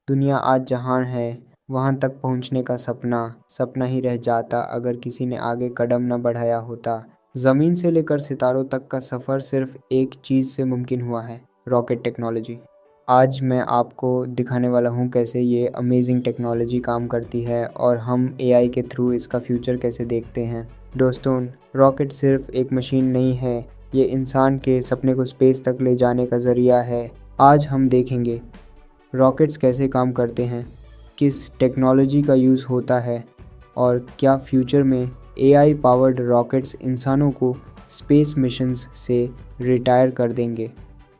दुनिया आज जहाँ है वहाँ तक पहुँचने का सपना सपना ही रह जाता अगर किसी ने आगे कदम न बढ़ाया होता। ज़मीन से लेकर सितारों तक का सफ़र सिर्फ एक चीज़ से मुमकिन हुआ है, रॉकेट टेक्नोलॉजी। आज मैं आपको दिखाने वाला हूँ कैसे ये अमेजिंग टेक्नोलॉजी काम करती है और हम एआई के थ्रू इसका फ्यूचर कैसे देखते हैं। दोस्तों, रॉकेट सिर्फ एक मशीन नहीं है, ये इंसान के सपने को स्पेस तक ले जाने का ज़रिया है। आज हम देखेंगे रॉकेट्स कैसे काम करते हैं, किस टेक्नोलॉजी का यूज़ होता है और क्या फ्यूचर में एआई पावर्ड रॉकेट्स इंसानों को स्पेस मिशंस से रिटायर कर देंगे।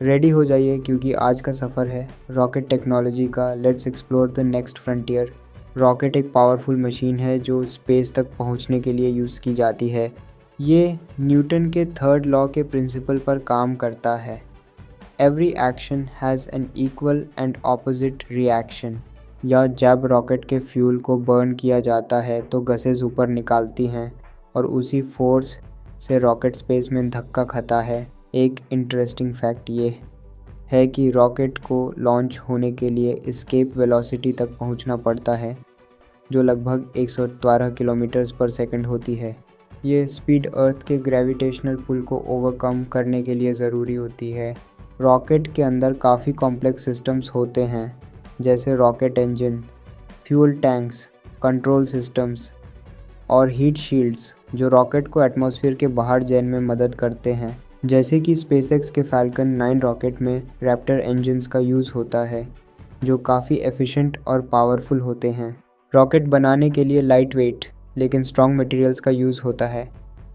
रेडी हो जाइए क्योंकि आज का सफ़र है रॉकेट टेक्नोलॉजी का। Let's explore the next frontier. Rocket एक पावरफुल मशीन है जो स्पेस तक पहुंचने के लिए यूज़ की जाती है। ये न्यूटन के थर्ड लॉ के प्रिंसिपल पर काम करता है। Every action has an equal and opposite reaction. या जब रॉकेट के फ्यूल को बर्न किया जाता है तो गैसेस ऊपर निकालती हैं और उसी फोर्स से रॉकेट स्पेस में धक्का खाता है। एक इंटरेस्टिंग फैक्ट ये है कि रॉकेट को लॉन्च होने के लिए एस्केप वेलोसिटी तक पहुंचना पड़ता है जो लगभग 112 किलोमीटर्स पर सेकंड होती है। ये स्पीड अर्थ के ग्रेविटेशनल पुल को ओवरकम करने के लिए ज़रूरी होती है। रॉकेट के अंदर काफ़ी कॉम्प्लेक्स सिस्टम्स होते हैं जैसे rocket engine, fuel tanks, control systems और हीट शील्ड्स जो रॉकेट को एटमॉस्फेयर के बाहर जाने में मदद करते हैं। जैसे कि स्पेसएक्स के फैल्कन 9 रॉकेट में रैप्टर इंजन्स का यूज़ होता है जो काफ़ी एफिशिएंट और पावरफुल होते हैं। रॉकेट बनाने के लिए लाइट वेट लेकिन स्ट्रॉन्ग मटेरियल्स का यूज़ होता है।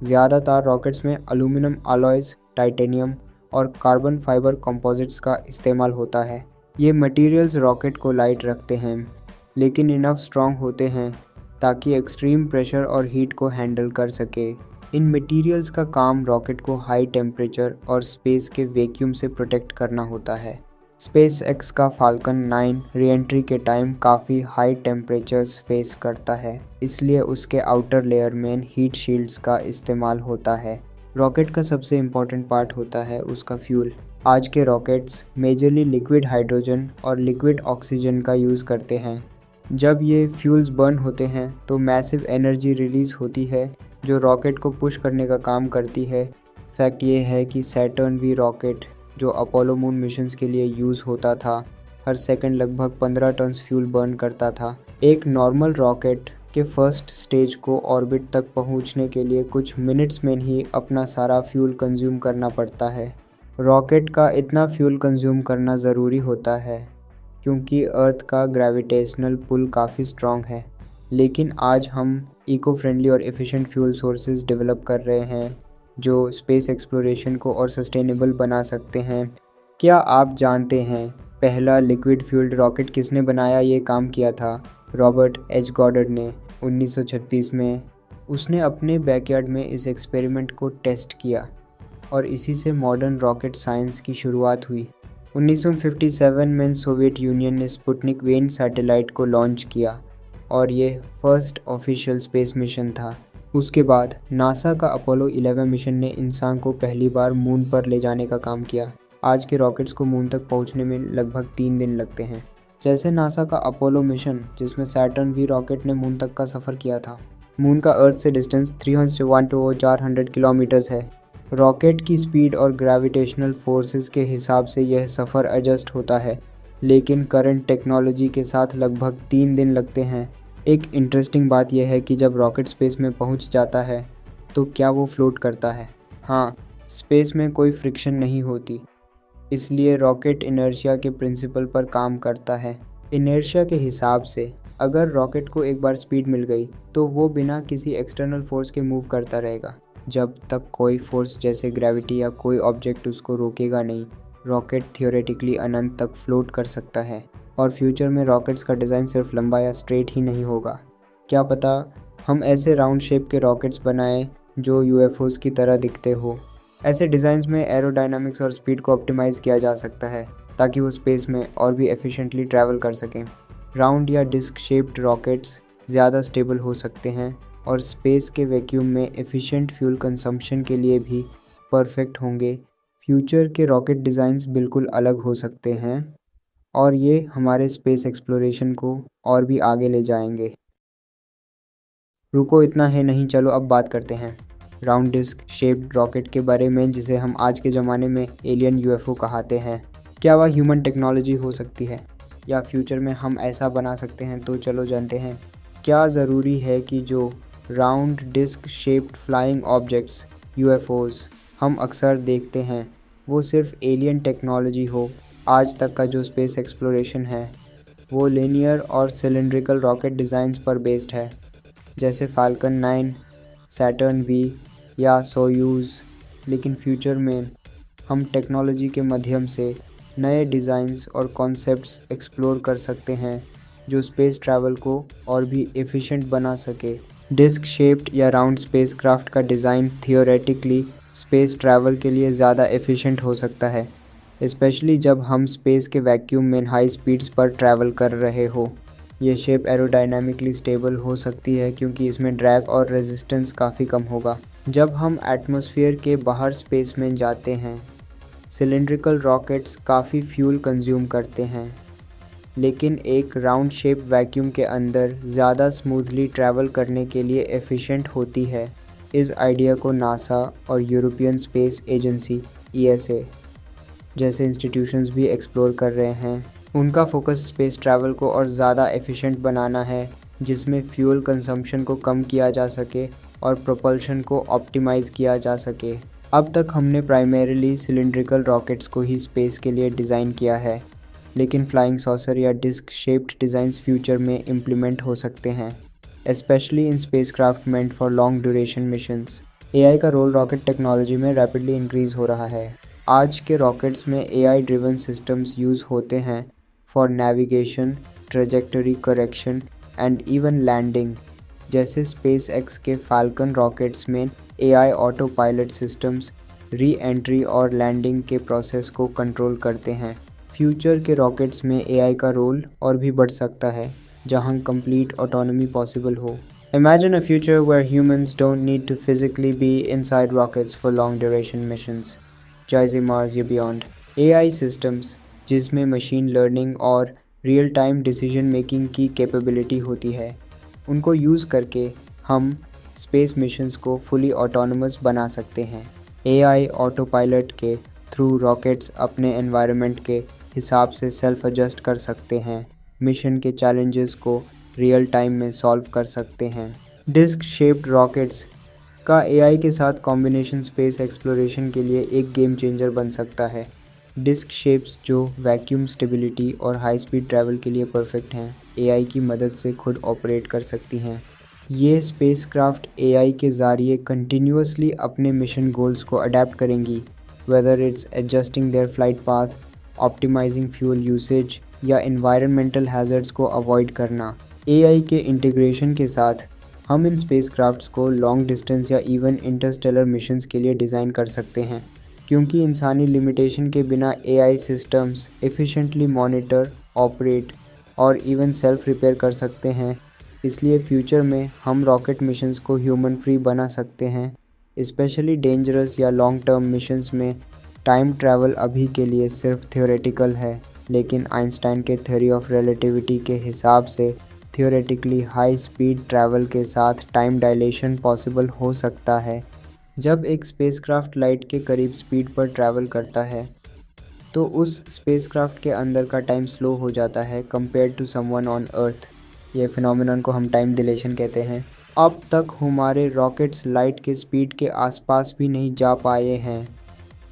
ज़्यादातर रॉकेट्स में एल्यूमिनियम अलॉयज़, टाइटेनियम और कार्बन फाइबर कंपोजिट्स का इस्तेमाल होता है। ये मटेरियल्स रॉकेट को लाइट रखते हैं लेकिन इनफ स्ट्रॉन्ग होते हैं ताकि एक्सट्रीम प्रेशर और हीट को हैंडल कर सके। इन मटेरियल्स का काम रॉकेट को हाई टेम्परेचर और स्पेस के वैक्यूम से प्रोटेक्ट करना होता है। स्पेसएक्स का फाल्कन 9 रीएंट्री के टाइम काफ़ी हाई टेम्परेचर्स फेस करता है, इसलिए उसके आउटर लेयर में हीट शील्ड्स का इस्तेमाल होता है। रॉकेट का सबसे इम्पॉर्टेंट पार्ट होता है उसका फ्यूल। आज के रॉकेट्स मेजरली लिक्विड हाइड्रोजन और लिक्विड ऑक्सीजन का यूज़ करते हैं। जब ये फ्यूल्स बर्न होते हैं तो मैसिव एनर्जी रिलीज़ होती है जो रॉकेट को पुश करने का काम करती है। फैक्ट ये है कि सैटर्न वी रॉकेट जो अपोलो मून मिशंस के लिए यूज़ होता था, हर सेकंड लगभग 15 टन फ्यूल बर्न करता था। एक नॉर्मल रॉकेट के फर्स्ट स्टेज को ऑर्बिट तक पहुंचने के लिए कुछ मिनट्स में ही अपना सारा फ्यूल कंज्यूम करना पड़ता है। रॉकेट का इतना फ्यूल कंज्यूम करना ज़रूरी होता है क्योंकि अर्थ का ग्रेविटेशनल पुल काफ़ी स्ट्रॉन्ग है। लेकिन आज हम इको फ्रेंडली और एफिशिएंट फ्यूल सोर्सेज डेवलप कर रहे हैं जो स्पेस एक्सप्लोरेशन को और सस्टेनेबल बना सकते हैं। क्या आप जानते हैं पहला लिक्विड फ्यूल्ड रॉकेट किसने बनाया? ये काम किया था रॉबर्ट एच गॉडर्ड ने 1936 में। उसने अपने बैकयार्ड में इस एक्सपेरिमेंट को टेस्ट किया और इसी से मॉडर्न रॉकेट साइंस की शुरुआत हुई। 1957 में सोवियत यूनियन ने स्पुतनिक वेन सैटेलाइट को लॉन्च किया और ये फर्स्ट ऑफिशियल स्पेस मिशन था। उसके बाद नासा का अपोलो 11 मिशन ने इंसान को पहली बार मून पर ले जाने का काम किया। आज के रॉकेट्स को मून तक पहुंचने में लगभग 3 दिन लगते हैं। जैसे नासा का अपोलो मिशन जिसमें सैटर्न वी रॉकेट ने मून तक का सफ़र किया था। मून का अर्थ से डिस्टेंस 301 किलोमीटर्स है। रॉकेट की स्पीड और ग्रेविटेशनल फोर्सेस के हिसाब से यह सफ़र एडजस्ट होता है, लेकिन करंट टेक्नोलॉजी के साथ लगभग 3 दिन लगते हैं। एक इंटरेस्टिंग बात यह है कि जब रॉकेट स्पेस में पहुंच जाता है तो क्या वो फ्लोट करता है? हाँ, स्पेस में कोई फ्रिक्शन नहीं होती, इसलिए रॉकेट इनर्शिया के प्रिंसिपल पर काम करता है। इनर्शिया के हिसाब से अगर रॉकेट को एक बार स्पीड मिल गई तो वो बिना किसी एक्सटर्नल फोर्स के मूव करता रहेगा जब तक कोई फोर्स जैसे ग्रेविटी या कोई ऑब्जेक्ट उसको रोकेगा नहीं। रॉकेट थियोरेटिकली अनंत तक फ्लोट कर सकता है और फ्यूचर में रॉकेट्स का डिज़ाइन सिर्फ लंबा या स्ट्रेट ही नहीं होगा। क्या पता हम ऐसे राउंड शेप के रॉकेट्स बनाएं जो यूएफओस की तरह दिखते हो। ऐसे डिज़ाइंस में एरोडायनामिक्स और स्पीड को ऑप्टिमाइज़ किया जा सकता है ताकि वो स्पेस में और भी एफिशिएंटली ट्रैवल कर सकें। राउंड या डिस्क शेप्ड रॉकेट्स ज़्यादा स्टेबल हो सकते हैं और स्पेस के वैक्यूम में एफिशिएंट फ्यूल कंजम्पशन के लिए भी परफेक्ट होंगे। फ्यूचर के रॉकेट डिज़ाइंस बिल्कुल अलग हो सकते हैं। और ये हमारे स्पेस एक्सप्लोरेशन को और भी आगे ले जाएंगे। रुको, इतना है नहीं, चलो अब बात करते हैं राउंड डिस्क शेप्ड रॉकेट के बारे में, जिसे हम आज के ज़माने में एलियन यूएफओ कहते हैं। क्या वह ह्यूमन टेक्नोलॉजी हो सकती है, या फ्यूचर में हम ऐसा बना सकते हैं? तो चलो जानते हैं। क्या ज़रूरी है कि जो round disc shaped flying objects UFOs हम अक्सर देखते हैं वो सिर्फ एलियन टेक्नोलॉजी हो? आज तक का जो स्पेस एक्सप्लोरेशन है वो लीनियर और सिलिंड्रिकल रॉकेट डिज़ाइंस पर बेस्ड है, जैसे फाल्कन 9, सैटर्न वी या सोयूज़। लेकिन फ्यूचर में हम टेक्नोलॉजी के माध्यम से नए डिज़ाइंस और कॉन्सेप्ट्स एक्सप्लोर कर सकते हैं जो स्पेस ट्रैवल को और भी एफिशिएंट बना सके। डिस्क शेप्ड या राउंड स्पेसक्राफ्ट का डिज़ाइन थियोरेटिकली स्पेस ट्रैवल के लिए ज़्यादा एफिशिएंट हो सकता है, स्पेशली जब हम स्पेस के वैक्यूम में हाई स्पीड्स पर ट्रैवल कर रहे हो। ये शेप एरोडायनामिकली स्टेबल हो सकती है क्योंकि इसमें ड्रैग और रेजिस्टेंस काफ़ी कम होगा। जब हम एटमॉस्फेयर के बाहर स्पेस में जाते हैं, सिलिंड्रिकल रॉकेट्स काफ़ी फ्यूल कंज्यूम करते हैं, लेकिन एक राउंड शेप वैक्यूम के अंदर ज़्यादा स्मूथली ट्रैवल करने के लिए एफिशिएंट होती है। इस आइडिया को नासा और यूरोपियन स्पेस एजेंसी ईएसए जैसे इंस्टीट्यूशंस भी एक्सप्लोर कर रहे हैं। उनका फोकस स्पेस ट्रैवल को और ज़्यादा एफिशिएंट बनाना है, जिसमें फ्यूल कंजम्पशन को कम किया जा सके और प्रोपल्शन को ऑप्टिमाइज़ किया जा सके। अब तक हमने प्राइमरीली सिलिंड्रिकल रॉकेट्स को ही स्पेस के लिए डिज़ाइन किया है, लेकिन फ्लाइंग सॉसर या डिस्क शेप्ड डिज़ाइंस फ्यूचर में इम्प्लीमेंट हो सकते हैं, specially in spacecraft meant for long duration missions. AI का रोल रॉकेट टेक्नोलॉजी में रैपिडली इंक्रीज़ हो रहा है। आज के रॉकेट्स में एआई ड्रिवन सिस्टम्स यूज़ होते हैं for navigation, trajectory correction and even landing. जैसे स्पेस एक्स के फाल्कन रॉकेट्स में AI autopilot systems re entry और लैंडिंग के प्रोसेस को कंट्रोल करते हैं। फ्यूचर के रॉकेट्स में एआई का रोल और भी बढ़ सकता है, जहां कंप्लीट ऑटोनॉमी पॉसिबल हो। Imagine a future where humans don't need to physically be inside rockets for long duration missions, जैसे मार्स या बियॉन्ड। एआई सिस्टम्स जिसमें मशीन लर्निंग और रियल टाइम डिसीजन मेकिंग की कैपेबिलिटी होती है, उनको यूज़ करके हम स्पेस मिशंस को फुली ऑटोनमस बना सकते हैं। एआई ऑटो पायलट के थ्रू रॉकेट्स अपने एनवायरनमेंट के हिसाब से सेल्फ एडजस्ट कर सकते हैं, मिशन के चैलेंजेस को रियल टाइम में सॉल्व कर सकते हैं। डिस्क शेप्ड रॉकेट्स का एआई के साथ कॉम्बिनेशन स्पेस एक्सप्लोरेशन के लिए एक गेम चेंजर बन सकता है। डिस्क शेप्स जो वैक्यूम स्टेबिलिटी और हाई स्पीड ट्रैवल के लिए परफेक्ट हैं, एआई की मदद से खुद ऑपरेट कर सकती हैं। ये स्पेसक्राफ्ट एआई के ज़रिए कंटिन्यूअसली अपने मिशन गोल्स को अडेप्ट करेंगी, whether it's adjusting their flight path, optimising fuel usage या एनवायरनमेंटल हैज़र्ड्स को अवॉइड करना। एआई के इंटीग्रेशन के साथ हम इन स्पेसक्राफ्ट्स को लॉन्ग डिस्टेंस या इवन इंटरस्टेलर मिशंस के लिए डिज़ाइन कर सकते हैं, क्योंकि इंसानी लिमिटेशन के बिना AI systems efficiently monitor, operate और इवन सेल्फ रिपेयर कर सकते हैं। इसलिए फ्यूचर में हम रॉकेट मिशंस को ह्यूमन फ्री बना सकते हैं, स्पेशली डेंजरस या लॉन्ग टर्म मिशंस में। टाइम ट्रैवल अभी के लिए सिर्फ थ्योरेटिकल है, लेकिन आइंस्टाइन के थ्योरी ऑफ रिलेटिविटी के हिसाब से थियोरेटिकली हाई स्पीड ट्रैवल के साथ टाइम डायलेशन पॉसिबल हो सकता है। जब एक स्पेसक्राफ्ट लाइट के करीब स्पीड पर ट्रैवल करता है, तो उस स्पेसक्राफ्ट के अंदर का टाइम स्लो हो जाता है compare to someone on earth. ये फिनोमेनन को हम टाइम डिलेशन कहते हैं। अब तक हमारे रॉकेट्स लाइट के स्पीड के आसपास भी नहीं जा पाए हैं,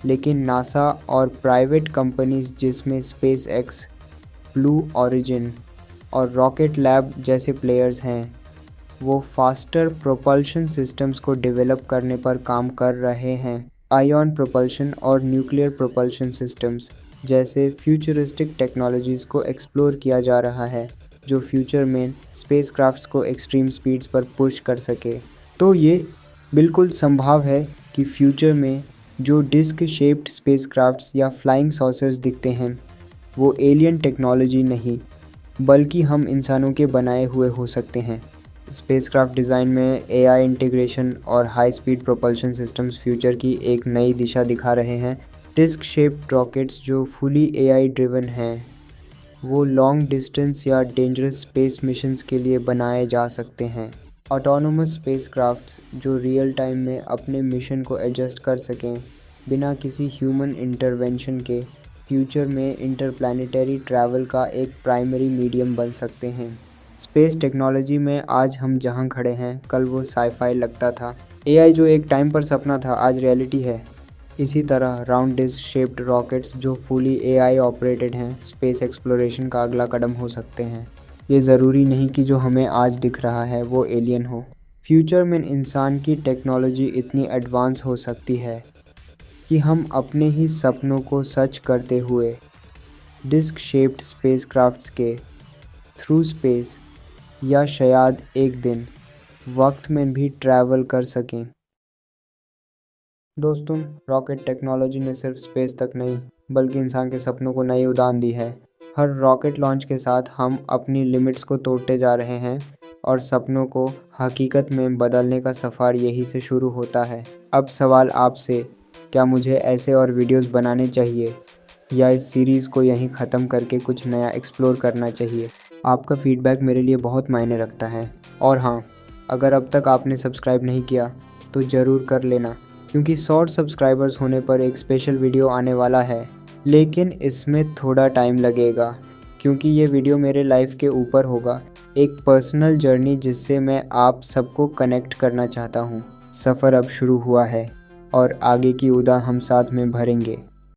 लेकिन नासा और प्राइवेट कंपनीज जिसमें स्पेस एक्स, ब्लू ओरिजिन और रॉकेट लैब जैसे प्लेयर्स हैं, वो फास्टर प्रोपल्शन सिस्टम्स को डेवलप करने पर काम कर रहे हैं। आयन प्रोपल्शन और न्यूक्लियर प्रोपल्शन सिस्टम्स जैसे फ्यूचरिस्टिक टेक्नोलॉजीज़ को एक्सप्लोर किया जा रहा है, जो फ्यूचर में स्पेसक्राफ्ट्स को एक्सट्रीम स्पीड्स पर पुश कर सके। तो ये बिल्कुल संभव है कि फ्यूचर में जो डिस्क शेप्ड स्पेसक्राफ्ट्स या फ्लाइंग सॉसर्स दिखते हैं, वो एलियन टेक्नोलॉजी नहीं, बल्कि हम इंसानों के बनाए हुए हो सकते हैं। स्पेसक्राफ्ट डिज़ाइन में एआई इंटीग्रेशन और high speed propulsion systems future की एक नई दिशा दिखा रहे हैं। डिस्क शेप्ड रॉकेट्स जो फुली एआई ड्रिवन हैं वो लॉन्ग डिस्टेंस या डेंजरस स्पेस मिशंस के लिए बनाए जा सकते हैं। ऑटोनोमस स्पेसक्राफ्ट्स जो रियल टाइम में अपने मिशन को एडजस्ट कर सकें बिना किसी ह्यूमन इंटरवेंशन के, फ्यूचर में इंटरप्लैनेटरी ट्रैवल का एक प्राइमरी मीडियम बन सकते हैं। स्पेस टेक्नोलॉजी में आज हम जहां खड़े हैं, कल वो साईफाई लगता था। एआई जो एक टाइम पर सपना था, आज रियलिटी है। इसी तरह राउंड डिस्क शेप्ड रॉकेट्स जो फुली एआई ऑपरेटेड हैं, स्पेस एक्सप्लोरेशन का अगला कदम हो सकते हैं। ये ज़रूरी नहीं कि जो हमें आज दिख रहा है वो एलियन हो। फ्यूचर में इंसान की टेक्नोलॉजी इतनी एडवांस हो सकती है कि हम अपने ही सपनों को सच करते हुए डिस्क शेप्ड स्पेसक्राफ्ट्स के थ्रू स्पेस या शायद एक दिन वक्त में भी ट्रैवल कर सकें। दोस्तों, रॉकेट टेक्नोलॉजी ने सिर्फ स्पेस तक नहीं बल्कि इंसान के सपनों को नई उड़ान दी है। हर रॉकेट लॉन्च के साथ हम अपनी लिमिट्स को तोड़ते जा रहे हैं और सपनों को हकीकत में बदलने का सफ़र यही से शुरू होता है। अब सवाल आपसे, क्या मुझे ऐसे और वीडियोस बनाने चाहिए या इस सीरीज़ को यहीं ख़त्म करके कुछ नया एक्सप्लोर करना चाहिए? आपका फ़ीडबैक मेरे लिए बहुत मायने रखता है। और हाँ, अगर अब तक आपने सब्सक्राइब नहीं किया तो ज़रूर कर लेना, क्योंकि 100 सब्सक्राइबर्स होने पर एक स्पेशल वीडियो आने वाला है। लेकिन इसमें थोड़ा टाइम लगेगा क्योंकि ये वीडियो मेरे लाइफ के ऊपर होगा, एक पर्सनल जर्नी जिससे मैं आप सबको कनेक्ट करना चाहता हूँ। सफ़र अब शुरू हुआ है और आगे की उड़ान हम साथ में भरेंगे।